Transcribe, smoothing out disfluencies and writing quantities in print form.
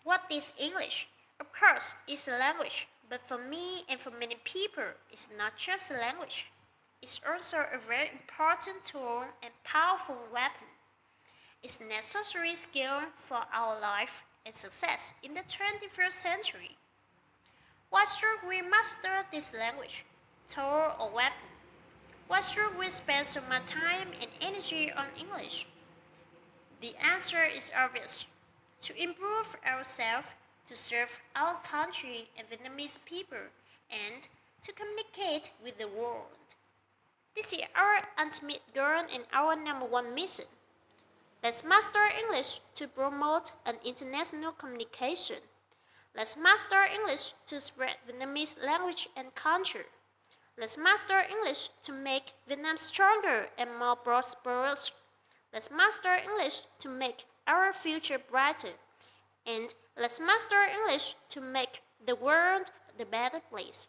What is English? Of course, it's a language, but for me and for many people, it's not just a language. It's also a very important tool and powerful weapon. It's a necessary skill for our life and success in the 21st century. Why should we master this language, tool, or weapon? Why should we spend so much time and energy on English? The answer is obvious. To improve ourselves, to serve our country and Vietnamese people, and to communicate with the world. This is our ultimate goal and our number one mission. Let's master English to promote an international communication. Let's master English to spread Vietnamese language and culture. Let's master English to make Vietnam stronger and more prosperous. Let's master English to make our future brighter. And let's master English to make the world a better place.